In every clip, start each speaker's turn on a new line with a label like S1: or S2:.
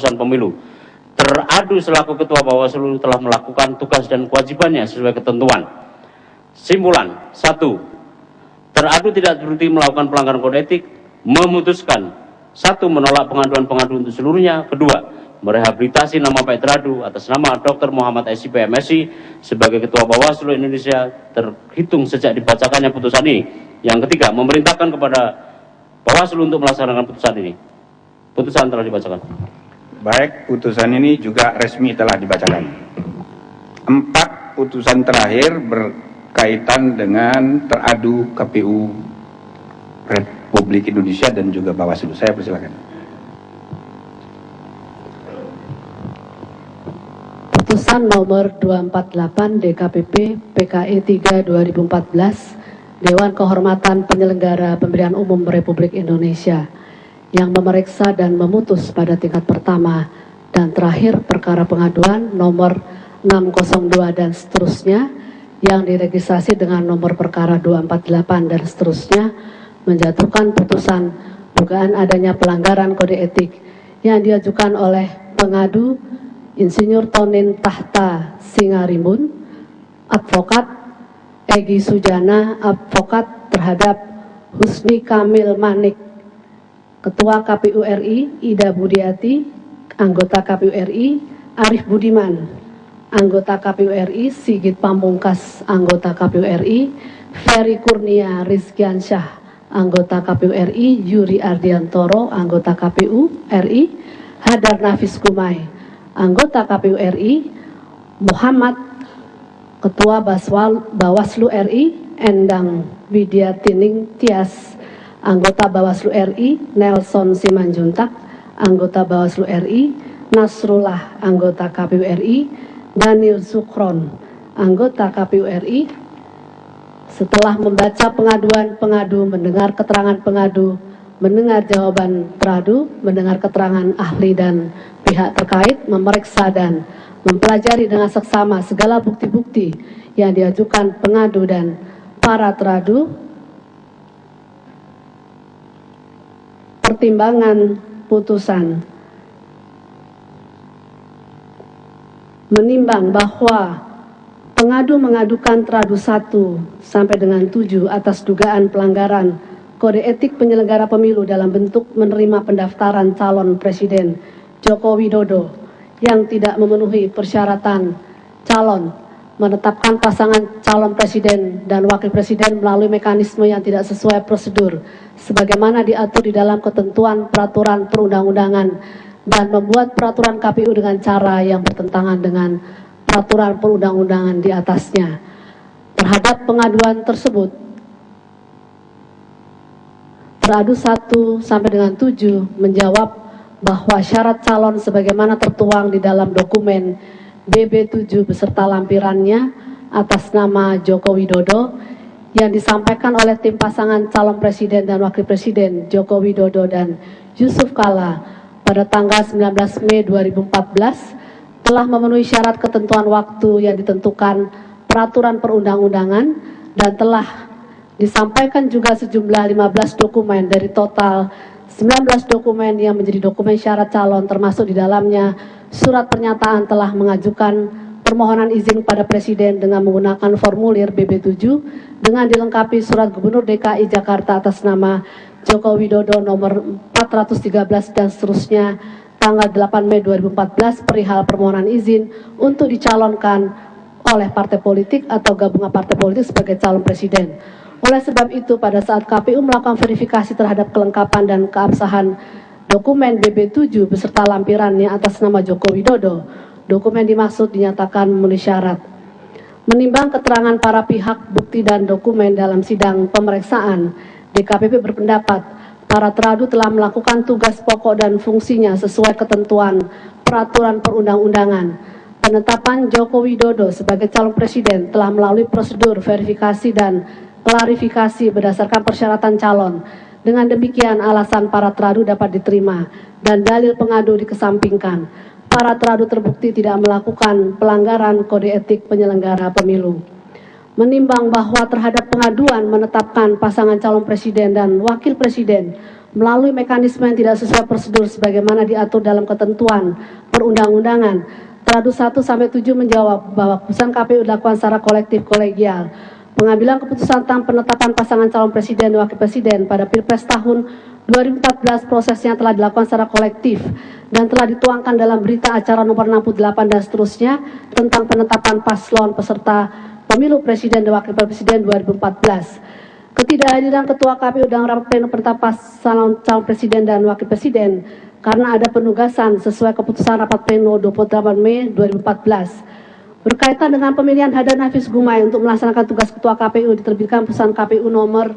S1: urusan pemilu. Teradu selaku Ketua Bawaslu telah melakukan tugas dan kewajibannya sesuai ketentuan. Simpulan 1. Teradu tidak terbukti melakukan pelanggaran kode etik, memutuskan 1. Menolak pengaduan-pengaduan untuk seluruhnya. 2. Merehabilitasi nama Pak teradu atas nama Dr. Muhammad SIP MSI sebagai Ketua Bawaslu Indonesia terhitung sejak dibacakannya putusan ini. Yang ketiga, memerintahkan kepada Bawaslu untuk melaksanakan putusan ini. Putusan telah dibacakan.
S2: Baik, putusan ini juga resmi telah dibacakan. 4 putusan terakhir berkaitan dengan teradu KPU Republik Indonesia dan juga Bawaslu. Saya persilakan.
S3: Putusan nomor 248 DKPP PKI 3 2014 Dewan Kehormatan Penyelenggara Pemilihan Umum Republik Indonesia yang memeriksa dan memutus pada tingkat pertama dan terakhir perkara pengaduan nomor 602 dan seterusnya yang diregistrasi dengan nomor perkara 248 dan seterusnya menjatuhkan putusan dugaan adanya pelanggaran kode etik yang diajukan oleh pengadu Insinyur Tonin Tahta Singarimbun, advokat Egy Sujana, advokat terhadap Husni Kamil Manik, Ketua KPU RI, Ida Budiati, anggota KPU RI, Arif Budiman, anggota KPU RI, Sigit Pamungkas, anggota KPU RI, Ferry Kurnia Rizkiansyah, anggota KPU RI, Yuri Ardiantoro, anggota KPU RI, Hadar Nafis Kumai, anggota KPU RI, Muhammad, Ketua Bawaslu RI, Endang Widiatining Tias, anggota Bawaslu RI, Nelson Simanjuntak, anggota Bawaslu RI, Nasrullah, anggota KPU RI, Daniel Sukron, anggota KPU RI. Setelah membaca pengaduan pengadu, mendengar keterangan pengadu, mendengar jawaban teradu, mendengar keterangan ahli dan pihak terkait, memeriksa dan mempelajari dengan seksama segala bukti-bukti yang diajukan pengadu dan para teradu, pertimbangan putusan menimbang bahwa pengadu mengadukan teradu 1 sampai dengan 7 atas dugaan pelanggaran kode etik penyelenggara pemilu dalam bentuk menerima pendaftaran calon presiden Joko Widodo yang tidak memenuhi persyaratan calon, menetapkan pasangan calon presiden dan wakil presiden melalui mekanisme yang tidak sesuai prosedur sebagaimana diatur di dalam ketentuan peraturan perundang-undangan dan membuat peraturan KPU dengan cara yang bertentangan dengan peraturan perundang-undangan di atasnya. Terhadap pengaduan tersebut, teradu 1 sampai dengan 7 menjawab bahwa syarat calon sebagaimana tertuang di dalam dokumen BB7 beserta lampirannya atas nama Joko Widodo yang disampaikan oleh tim pasangan calon presiden dan wakil presiden Joko Widodo dan Yusuf Kala pada tanggal 19 Mei 2014 telah memenuhi syarat ketentuan waktu yang ditentukan peraturan perundang-undangan dan telah disampaikan juga sejumlah 15 dokumen dari total 19 dokumen yang menjadi dokumen syarat calon, termasuk di dalamnya surat pernyataan telah mengajukan permohonan izin pada Presiden dengan menggunakan formulir BB7 dengan dilengkapi surat Gubernur DKI Jakarta atas nama Joko Widodo nomor 413 dan seterusnya tanggal 8 Mei 2014 perihal permohonan izin untuk dicalonkan oleh partai politik atau gabungan partai politik sebagai calon presiden. Oleh sebab itu, pada saat KPU melakukan verifikasi terhadap kelengkapan dan keabsahan dokumen BB7 beserta lampirannya atas nama Joko Widodo, dokumen dimaksud dinyatakan memenuhi syarat. Menimbang keterangan para pihak, bukti dan dokumen dalam sidang pemeriksaan, DKPP berpendapat para teradu telah melakukan tugas pokok dan fungsinya sesuai ketentuan peraturan perundang-undangan. Penetapan Joko Widodo sebagai calon presiden telah melalui prosedur verifikasi dan klarifikasi berdasarkan persyaratan calon. Dengan demikian alasan para teradu dapat diterima dan dalil pengadu dikesampingkan. Para teradu terbukti tidak melakukan pelanggaran kode etik penyelenggara pemilu. Menimbang bahwa terhadap pengaduan menetapkan pasangan calon presiden dan wakil presiden melalui mekanisme yang tidak sesuai prosedur sebagaimana diatur dalam ketentuan perundang-undangan. Teradu 1 sampai 7 menjawab bahwa keputusan KPU dilakukan secara kolektif kolegial. Pengambilan keputusan tentang penetapan pasangan calon presiden dan wakil presiden pada Pilpres tahun 2014 prosesnya telah dilakukan secara kolektif dan telah dituangkan dalam berita acara nomor 68 dan seterusnya tentang penetapan paslon peserta pemilu presiden dan wakil presiden 2014. Ketidakhadiran Ketua KPU dalam rapat pleno penetapan calon presiden dan wakil presiden karena ada penugasan sesuai keputusan rapat pleno 28 Mei 2014. Berkaitan dengan pemilihan Hadar Nafis Gumai untuk melaksanakan tugas Ketua KPU diterbitkan putusan KPU nomor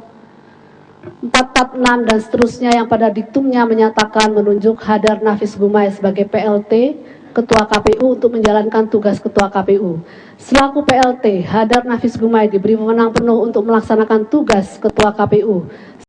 S3: 446 dan seterusnya yang pada diktumnya menyatakan menunjuk Hadar Nafis Gumai sebagai PLT Ketua KPU untuk menjalankan tugas Ketua KPU. Selaku PLT, Hadar Nafis Gumai diberi wewenang penuh untuk melaksanakan tugas Ketua KPU